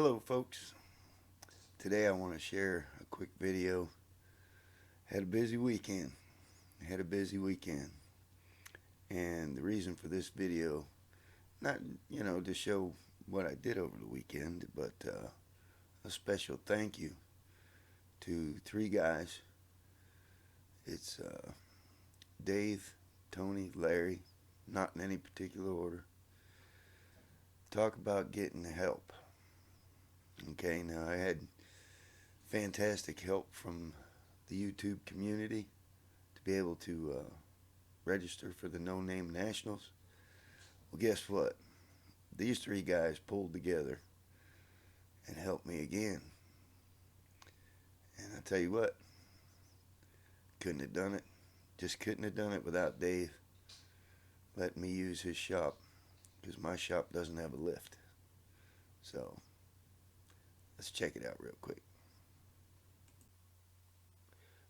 Hello folks, today I want to share a quick video. Had a busy weekend, and the reason for this video, not to show what I did over the weekend, but a special thank you to three guys. It's Dave, Tony, Larry, not in any particular order. Talk about getting help. Okay, now I had fantastic help from the YouTube community to be able to register for the No Name Nationals. Well, guess what? These three guys pulled together and helped me again. And I tell you what, couldn't have done it. Just couldn't have done it without Dave letting me use his shop, because my shop doesn't have a lift. So let's check it out real quick.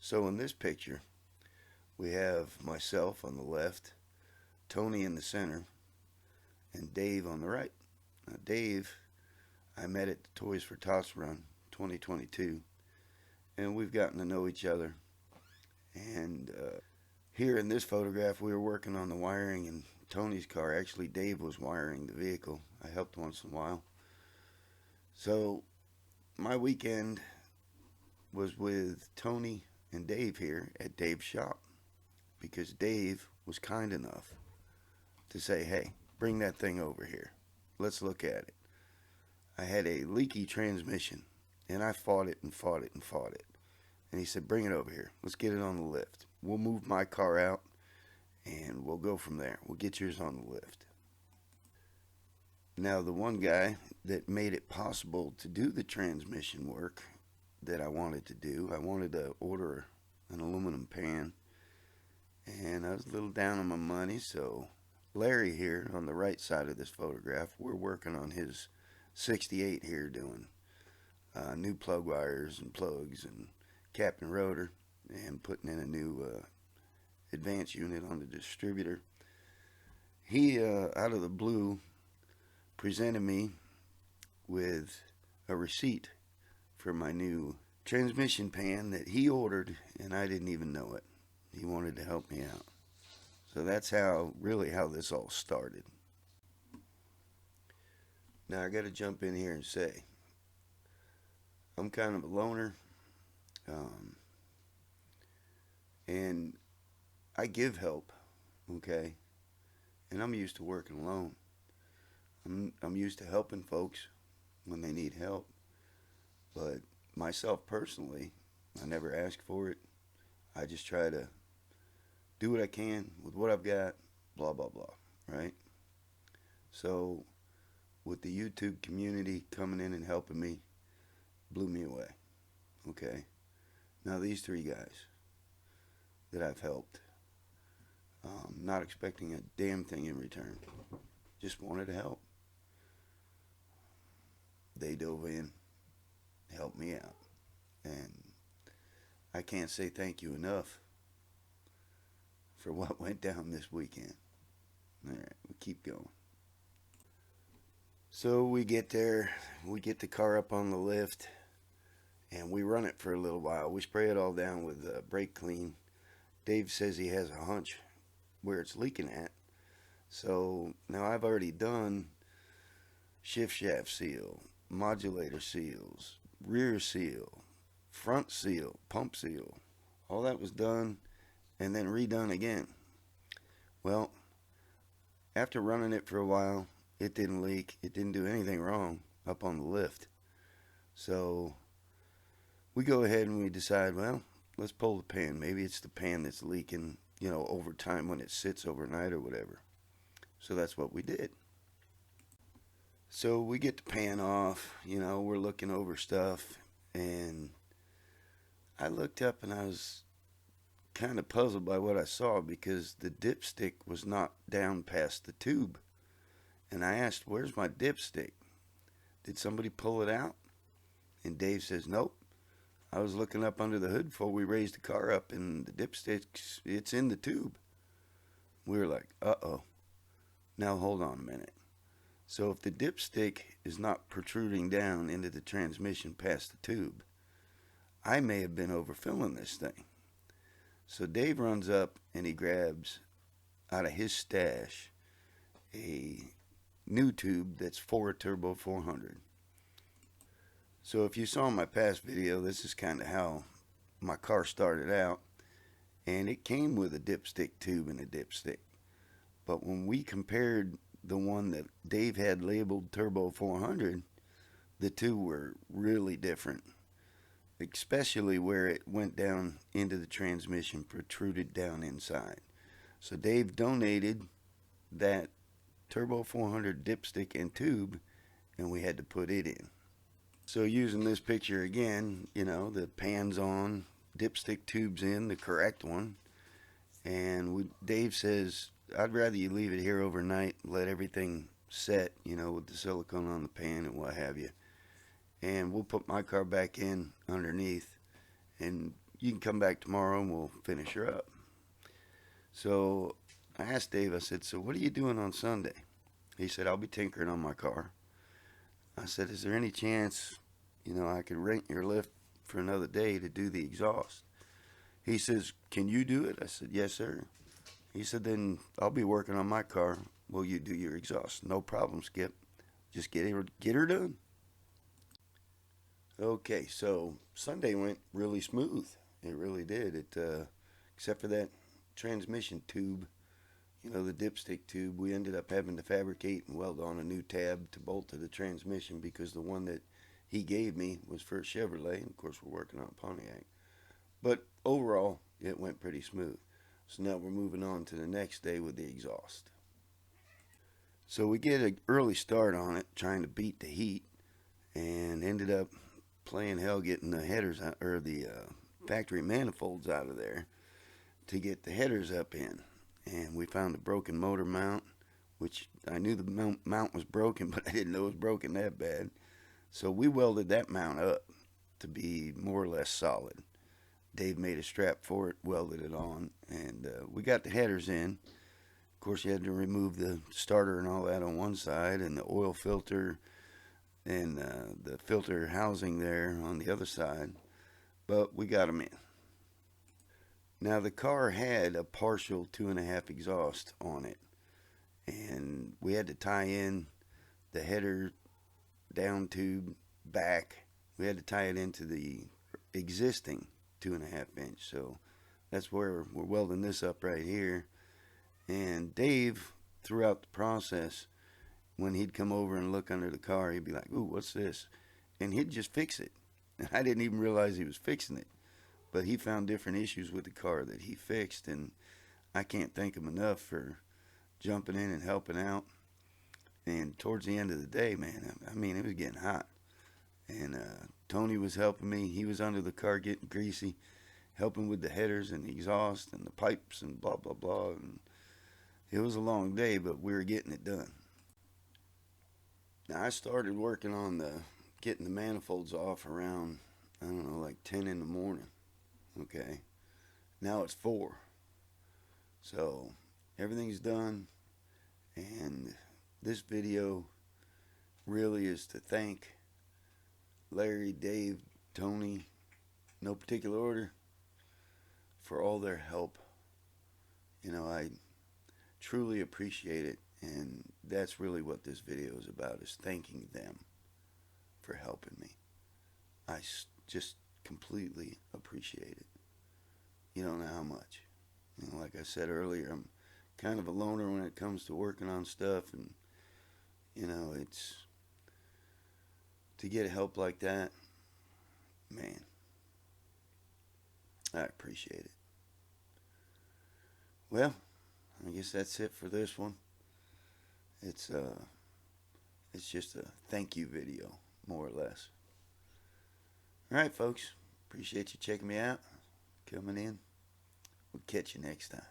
So in this picture, we have myself on the left, Tony in the center, and Dave on the right. Now Dave, I met at the Toys for Tots Run 2022, and we've gotten to know each other. And here in this photograph, we were working on the wiring in Tony's car. Actually, Dave was wiring the vehicle. I helped once in a while. So my weekend was with Tony and Dave here at Dave's shop, because Dave was kind enough to say, hey, bring that thing over here. Let's look at it. I had a leaky transmission, and I fought it. And he said, bring it over here. Let's get it on the lift. We'll move my car out, and we'll go from there. We'll get yours on the lift. Now, the one guy that made it possible to do the transmission work that I wanted to do, I wanted to order an aluminum pan, and I was a little down on my money, so Larry here on the right side of this photograph, we're working on his 68 here, doing new plug wires and plugs and cap and rotor, and putting in a new advance unit on the distributor. He, out of the blue, presented me with a receipt for my new transmission pan that he ordered, and I didn't even know it. He wanted to help me out. So that's really how this all started. Now I got to jump in here and say, I'm kind of a loner, and I give help, okay? And I'm used to working alone. I'm used to helping folks when they need help. But myself personally, I never ask for it. I just try to do what I can with what I've got, blah, blah, blah, right? So with the YouTube community coming in and helping me, blew me away, okay? Now these three guys that I've helped, not expecting a damn thing in return, just wanted to help. They dove in, helped me out, and I can't say thank you enough for what went down this weekend. Alright, we keep going. So we get there, we get the car up on the lift, and we run it for a little while. We spray it all down with brake clean. Dave says he has a hunch where it's leaking at. So now I've already done shift shaft seal, modulator seals, rear seal, front seal, pump seal. All that was done and then redone again. Well, after running it for a while, it didn't leak. It didn't do anything wrong up on the lift. So we go ahead and we decide, well, let's pull the pan. Maybe it's the pan that's leaking, over time when it sits overnight or whatever. So that's what we did. So we get the pan off, we're looking over stuff, and I looked up and I was kind of puzzled by what I saw, because the dipstick was not down past the tube. And I asked, where's my dipstick? Did somebody pull it out? And Dave says, nope. I was looking up under the hood before we raised the car up, and the dipstick, it's in the tube. We were like, uh-oh. Now hold on a minute. So if the dipstick is not protruding down into the transmission past the tube, I may have been overfilling this thing. So Dave runs up and he grabs out of his stash a new tube that's for a Turbo 400. So if you saw my past video, this is kind of how my car started out, and it came with a dipstick tube and a dipstick. But when we compared the one that Dave had labeled Turbo 400, the two were really different, especially where it went down into the transmission, protruded down inside. So Dave donated that Turbo 400 dipstick and tube, and we had to put it in. So using this picture again, you know, the pan's on, dipstick tube's in, the correct one, and Dave says, I'd rather you leave it here overnight, let everything set, you know, with the silicone on the pan and what have you. And we'll put my car back in underneath, and you can come back tomorrow and we'll finish her up. So I asked Dave, I said, so what are you doing on Sunday? He said, I'll be tinkering on my car. I said, is there any chance, you know, I could rent your lift for another day to do the exhaust? He says, can you do it? I said, yes, sir. He said, then I'll be working on my car. Will you do your exhaust? No problem, Skip. Just get her done. Okay, so Sunday went really smooth. It really did. Except for that transmission tube, you know, the dipstick tube, we ended up having to fabricate and weld on a new tab to bolt to the transmission because the one that he gave me was for a Chevrolet, and of course we're working on Pontiac. But overall, it went pretty smooth. So now we're moving on to the next day with the exhaust. So we get an early start on it, trying to beat the heat, and ended up playing hell getting the headers out, or the factory manifolds out of there to get the headers up in. And we found a broken motor mount, which I knew the mount was broken, but I didn't know it was broken that bad. So we welded that mount up to be more or less solid. Dave made a strap for it, welded it on, and we got the headers in. Of course, you had to remove the starter and all that on one side, and the oil filter and the filter housing there on the other side. But we got them in. Now, the car had a partial 2.5 exhaust on it, and we had to tie in the header down tube back. We had to tie it into the existing 2.5 inch. So that's where we're welding this up right here. And Dave, throughout the process, when he'd come over and look under the car, he'd be like, ooh, what's this? And he'd just fix it. And I didn't even realize he was fixing it. But he found different issues with the car that he fixed, and I can't thank him enough for jumping in and helping out. And towards the end of the day, man, I mean, it was getting hot. And Tony was helping me. He was under the car getting greasy, helping with the headers and the exhaust and the pipes and blah, blah, blah. And it was a long day, but we were getting it done. Now, I started working on getting the manifolds off around, I don't know, like 10 in the morning. Okay. Now it's 4. So everything's done. And this video really is to thank Larry, Dave, Tony, no particular order, for all their help. You know, I truly appreciate it, and that's really what this video is about, is thanking them for helping me. I just completely appreciate it. You don't know how much. You know, like I said earlier, I'm kind of a loner when it comes to working on stuff, and you know, it's to get help like that, man, I appreciate it. Well, I guess that's it for this one. It's just a thank you video, more or less. All right, folks, appreciate you checking me out, coming in. We'll catch you next time.